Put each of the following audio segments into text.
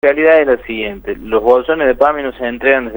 La realidad es la siguiente: los bolsones de PAMI no se entregan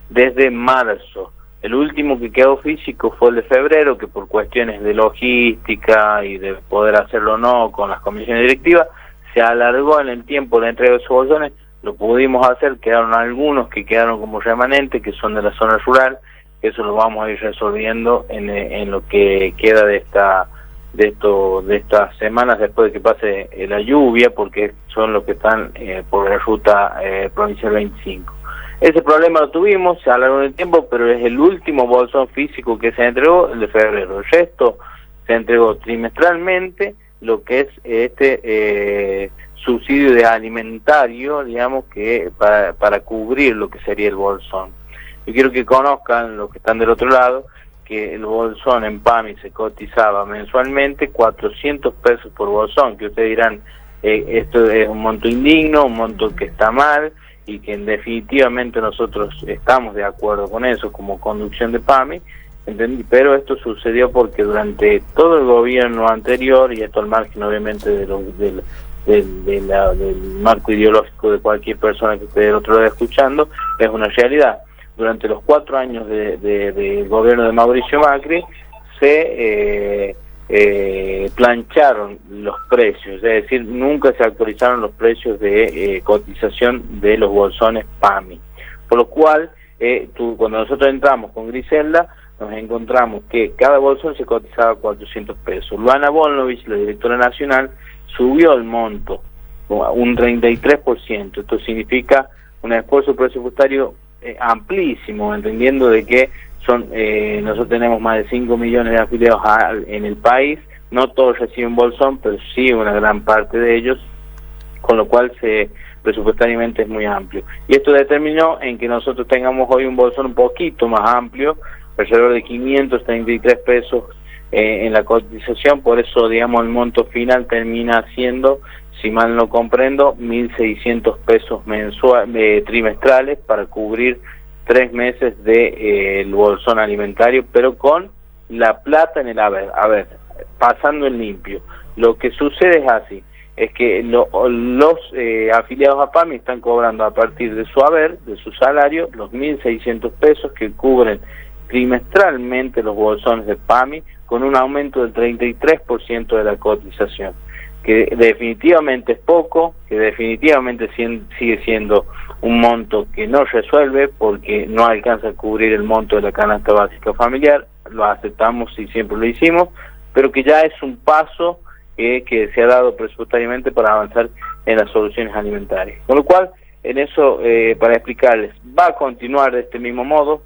desde marzo. El último que quedó físico fue el de febrero, que por cuestiones de logística y de poder hacerlo o no con las comisiones directivas, se alargó en el tiempo la entrega de esos bolsones. Lo pudimos hacer, quedaron algunos que quedaron como remanentes, que son de la zona rural. Eso lo vamos a ir resolviendo en lo que queda de estas semanas después de que pase la lluvia, porque son los que están por la ruta provincial 25. Ese problema lo tuvimos, se alargó en el tiempo, pero es el último bolsón físico que se entregó, el de febrero. El resto se entregó trimestralmente, lo que es este subsidio de alimentario, digamos, que para cubrir lo que sería el bolsón. Yo quiero que conozcan, los que están del otro lado, que el bolsón en PAMI se cotizaba mensualmente 400 pesos por bolsón, que ustedes dirán, esto es un monto indigno, un monto que está mal, y que definitivamente nosotros estamos de acuerdo con eso como conducción de PAMI, pero esto sucedió porque durante todo el gobierno anterior, y esto al margen obviamente del marco ideológico de cualquier persona que esté del otro lado escuchando, es una realidad. Durante los 4 años del gobierno de Mauricio Macri se plancharon los precios, es decir, nunca se actualizaron los precios de cotización de los bolsones PAMI. Por lo cual, cuando nosotros entramos con Griselda, nos encontramos que cada bolsón se cotizaba 400 pesos. Luana Volnovich, la directora nacional, subió el monto un 33%. Esto significa un esfuerzo presupuestario amplísimo, entendiendo de que nosotros tenemos más de 5 millones de afiliados en el país. No todos reciben bolsón, pero sí una gran parte de ellos, con lo cual presupuestariamente es muy amplio. Y esto determinó en que nosotros tengamos hoy un bolsón un poquito más amplio, alrededor de 533 pesos en la cotización. Por eso, digamos, el monto final termina siendo, si mal no comprendo, 1.600 pesos trimestrales para cubrir 3 meses el bolsón alimentario, pero con la plata en el haber. A ver, pasando en limpio. Lo que sucede es así, es que los afiliados a PAMI están cobrando a partir de su haber, de su salario, los 1.600 pesos que cubren trimestralmente los bolsones de PAMI, con un aumento del 33% de la cotización, que definitivamente es poco, que definitivamente sigue siendo un monto que no resuelve porque no alcanza a cubrir el monto de la canasta básica familiar. Lo aceptamos y siempre lo hicimos, pero que ya es un paso que se ha dado presupuestariamente para avanzar en las soluciones alimentarias. Con lo cual, en eso, para explicarles, va a continuar de este mismo modo.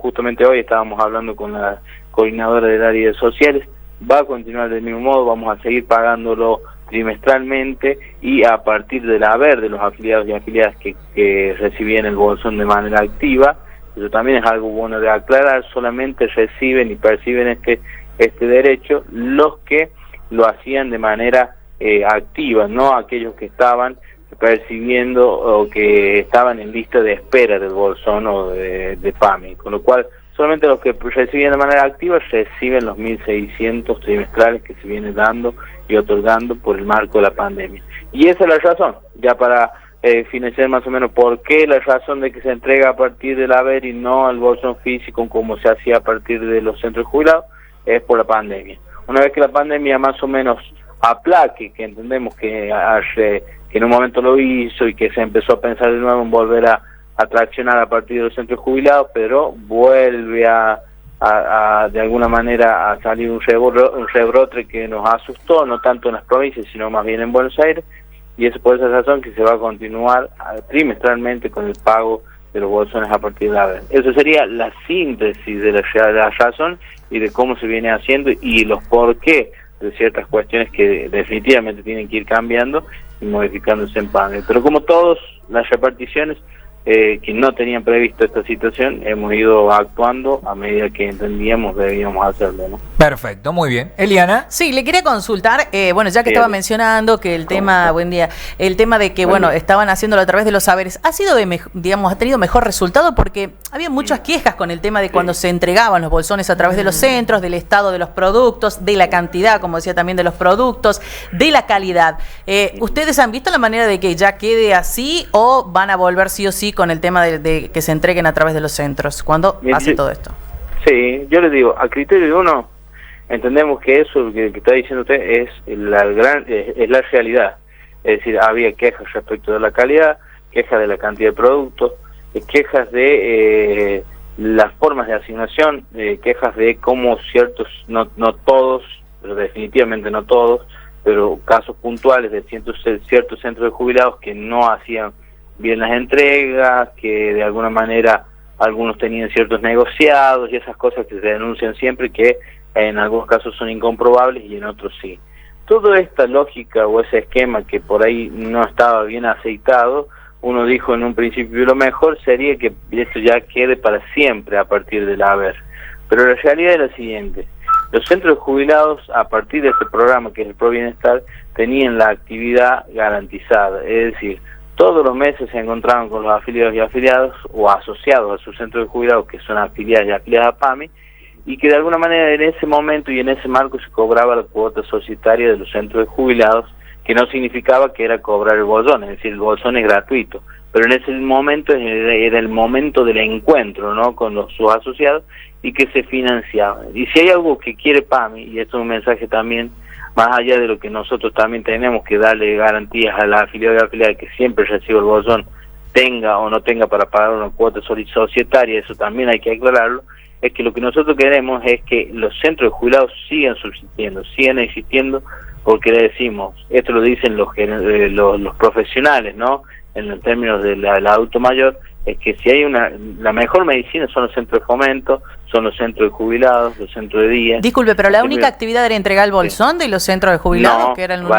Justamente hoy estábamos hablando con la coordinadora del área de sociales, va a continuar del mismo modo, vamos a seguir pagándolo trimestralmente, y a partir del haber de los afiliados y afiliadas que recibían el bolsón de manera activa. Eso también es algo bueno de aclarar: solamente reciben y perciben este derecho los que lo hacían de manera activa, no aquellos que estaban percibiendo o que estaban en lista de espera del bolsón o de PAMI. Con lo cual, solamente los que reciben de manera activa reciben los 1.600 trimestrales que se vienen dando y otorgando por el marco de la pandemia. Y esa es la razón, ya para financiar más o menos por qué la razón de que se entrega a partir del haber y no el bolsón físico como se hacía a partir de los centros jubilados, es por la pandemia. Una vez que la pandemia más o menos aplaque, que entendemos que en un momento lo hizo y que se empezó a pensar de nuevo en volver a traccionar a partir de los centros jubilados, pero vuelve de alguna manera a salir un rebrote que nos asustó, no tanto en las provincias, sino más bien en Buenos Aires, y es por esa razón que se va a continuar trimestralmente con el pago de los bolsones a partir de la vez. Eso sería la síntesis de la razón y de cómo se viene haciendo y los por qué de ciertas cuestiones que definitivamente tienen que ir cambiando y modificándose en PAMI. Pero como todos, las reparticiones que no tenían previsto esta situación, hemos ido actuando a medida que entendíamos debíamos hacerlo, ¿no? Perfecto, muy bien. Eliana. Sí, le quería consultar, bueno, ya que estaba mencionando que el tema, buen día, el tema de que, bueno, estaban haciéndolo a través de los saberes, ¿ha sido, digamos, ha tenido mejor resultado? Porque había muchas quejas con el tema de cuando se entregaban los bolsones a través de los centros, del estado de los productos, de la cantidad, como decía también, de los productos, de la calidad. ¿Ustedes han visto la manera de que ya quede así o van a volver sí o sí con el tema de que se entreguen a través de los centros? ¿Cuándo hace todo esto? Sí, yo les digo, a criterio de uno, entendemos que eso que está diciendo usted es la realidad. Es decir, había quejas respecto de la calidad, quejas de la cantidad de productos, quejas de las formas de asignación, quejas de cómo ciertos, no todos, pero definitivamente no todos, pero casos puntuales de ciertos centros de jubilados que no hacían bien las entregas, que de alguna manera algunos tenían ciertos negociados y esas cosas que se denuncian siempre, que en algunos casos son incomprobables y en otros sí. Toda esta lógica o ese esquema que por ahí no estaba bien aceitado, uno dijo en un principio lo mejor sería que esto ya quede para siempre a partir del haber. Pero la realidad es la siguiente: los centros de jubilados, a partir de este programa que es el Pro Bienestar, tenían la actividad garantizada, es decir, todos los meses se encontraban con los afiliados y afiliados o asociados a sus centros de jubilados que son afiliados y afiliadas a PAMI, y que de alguna manera en ese momento y en ese marco se cobraba la cuota societaria de los centros de jubilados, que no significaba que era cobrar el bolsón, es decir, el bolsón es gratuito, pero en ese momento era el momento del encuentro, ¿no?, con sus asociados, y que se financiaban. Y si hay algo que quiere PAMI, y esto es un mensaje también, más allá de lo que nosotros también tenemos que darle garantías a la afiliada y afiliada que siempre reciba el bolsón, tenga o no tenga para pagar una cuota societaria, eso también hay que aclararlo, es que lo que nosotros queremos es que los centros de jubilados sigan subsistiendo, sigan existiendo, porque le decimos, esto lo dicen los profesionales, ¿no?, en los términos del adulto mayor, es que si hay la mejor medicina son los centros de fomento, son los centros de jubilados, los centros de día. Disculpe, pero la única actividad era entregar el bolsón de los centros de jubilados, no, que era el único.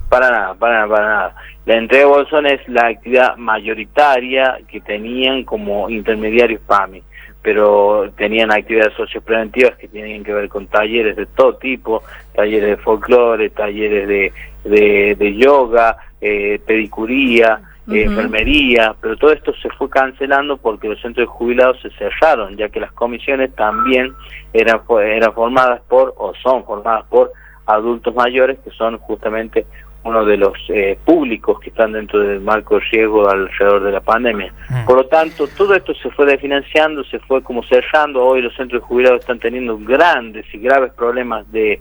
Para nada. La entrega de bolsón es la actividad mayoritaria que tenían como intermediarios PAMI, pero tenían actividades sociopreventivas que tienen que ver con talleres de todo tipo, talleres de folclore, talleres de yoga, pedicuría, enfermería, pero todo esto se fue cancelando porque los centros de jubilados se cerraron, ya que las comisiones también eran formadas por, o son formadas por, adultos mayores, que son justamente uno de los públicos que están dentro del marco de riesgo alrededor de la pandemia. Por lo tanto, todo esto se fue desfinanciando, se fue como cerrando. Hoy los centros de jubilados están teniendo grandes y graves problemas de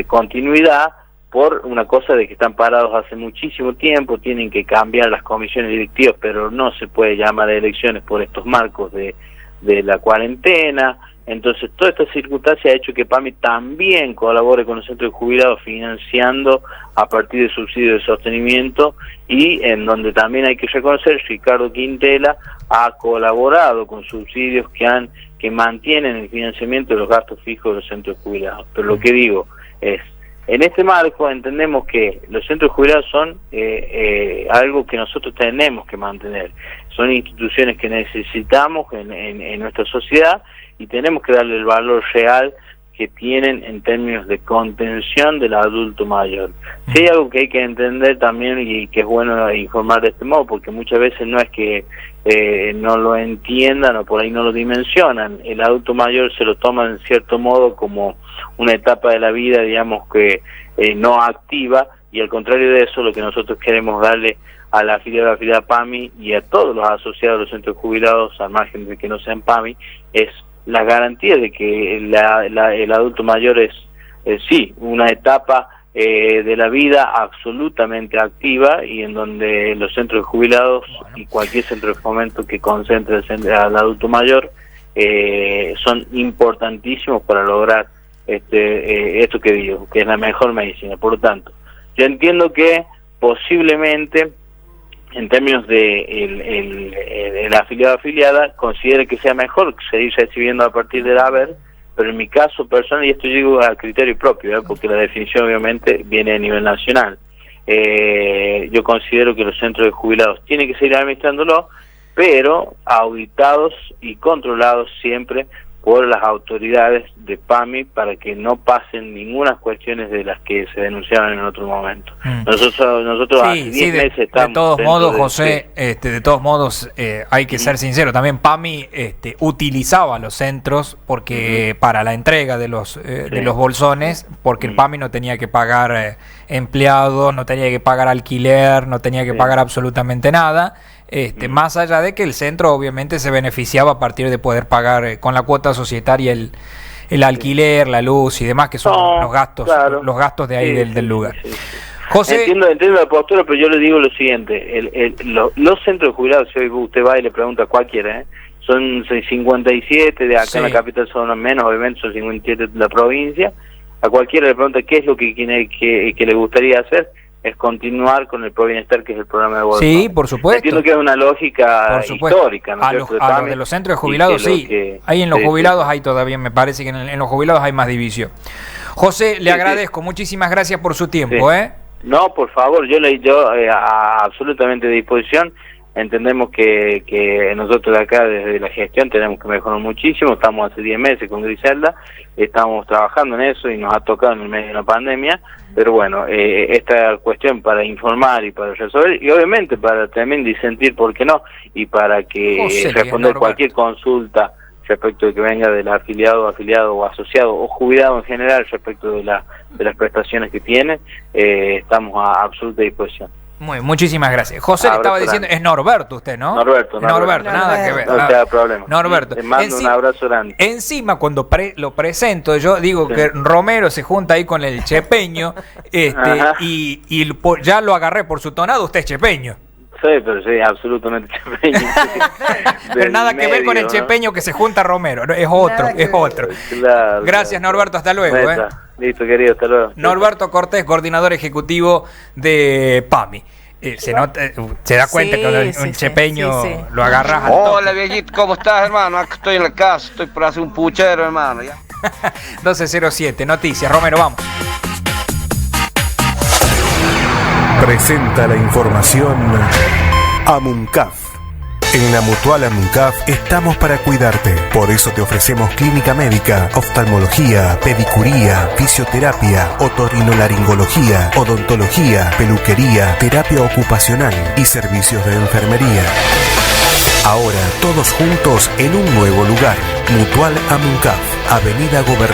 continuidad, por una cosa de que están parados hace muchísimo tiempo, tienen que cambiar las comisiones directivas, pero no se puede llamar a elecciones por estos marcos de la cuarentena. Entonces, toda esta circunstancia ha hecho que PAMI también colabore con los centros de jubilados financiando a partir de subsidios de sostenimiento, y en donde también hay que reconocer, Ricardo Quintela ha colaborado con subsidios que mantienen el financiamiento de los gastos fijos de los centros de jubilados. Pero lo que digo es, en este marco entendemos que los centros de jubilados son algo que nosotros tenemos que mantener. Son instituciones que necesitamos en nuestra sociedad y tenemos que darle el valor real que tienen en términos de contención del adulto mayor. Sí, hay algo que hay que entender también y que es bueno informar de este modo, porque muchas veces no es que no lo entiendan o por ahí no lo dimensionan. El adulto mayor se lo toma en cierto modo como una etapa de la vida, digamos, que no activa, y al contrario de eso, lo que nosotros queremos darle a la afiliada PAMI y a todos los asociados de los centros jubilados, al margen de que no sean PAMI, es la garantía de que el adulto mayor es sí, una etapa de la vida absolutamente activa, y en donde los centros de jubilados y cualquier centro de fomento que concentre al adulto mayor son importantísimos para lograr esto que digo, que es la mejor medicina. Por lo tanto, yo entiendo que posiblemente, en términos de el afiliado afiliada, considere que sea mejor seguir recibiendo a partir del haber, pero en mi caso personal, y esto yo digo a criterio propio, porque la definición obviamente viene a nivel nacional, yo considero que los centros de jubilados tienen que seguir administrándolo, pero auditados y controlados siempre por las autoridades de PAMI para que no pasen ninguna cuestiones de las que se denunciaron en otro momento. Nosotros hace 10 meses estamos... De todos modos, José, de todos modos hay que ser sincero, también PAMI utilizaba los centros porque para la entrega de los bolsones, porque el PAMI no tenía que pagar empleados, no tenía que pagar alquiler, no tenía que pagar absolutamente nada. Más allá de que el centro obviamente se beneficiaba a partir de poder pagar con la cuota societaria el alquiler, la luz y demás, que son los gastos de ahí del lugar. José, entiendo la postura, pero yo le digo lo siguiente, los centros de jubilados, si hoy usted va y le pregunta a cualquiera, son 57, de acá en la capital son menos, obviamente son 57 de la provincia, a cualquiera le pregunta qué es lo que le gustaría hacer, es continuar con el Pro Bienestar, que es el programa de Vodafone. Sí, por supuesto. Entiendo que es una lógica histórica, ¿no? A los de los centros de jubilados, sí. Ahí en los jubilados hay todavía, me parece que en los jubilados hay más división. José, le agradezco, muchísimas gracias por su tiempo, No, por favor, yo absolutamente de disposición. Entendemos que nosotros de acá, desde la gestión, tenemos que mejorar muchísimo. Estamos hace 10 meses con Griselda, estamos trabajando en eso y nos ha tocado en el medio de la pandemia, pero bueno, esta cuestión para informar y para resolver, y obviamente para también disentir, ¿por qué no? Y para que responder cualquier consulta respecto de que venga del afiliado o asociado o jubilado en general respecto de las prestaciones que tiene, estamos a absoluta disposición. Muchísimas gracias. José le estaba diciendo, es Norberto usted, ¿no? Norberto, nada que ver. No te da problema. Norberto. Te mando un abrazo grande. Encima, cuando lo presento, yo digo que Romero se junta ahí con el chepeño, y ya lo agarré por su tonado, usted es chepeño. Sí, pero sí, absolutamente chepeño. Pero nada que ver con el chepeño que se junta Romero, es otro. Claro, Gracias, Norberto, hasta luego. Listo, querido, hasta luego. Norberto Cortés, coordinador ejecutivo de PAMI. Se da cuenta que un chepeño lo agarras al toque. Hola, viejito, ¿cómo estás, hermano? Acá estoy en la casa, estoy por hacer un puchero, hermano. 12:07, noticias. Romero, vamos. Presenta la información Amuncaf. En la Mutual Amuncaf estamos para cuidarte. Por eso te ofrecemos clínica médica, oftalmología, pedicuría, fisioterapia, otorrinolaringología, odontología, peluquería, terapia ocupacional y servicios de enfermería. Ahora todos juntos en un nuevo lugar. Mutual Amuncaf, Avenida Gobernador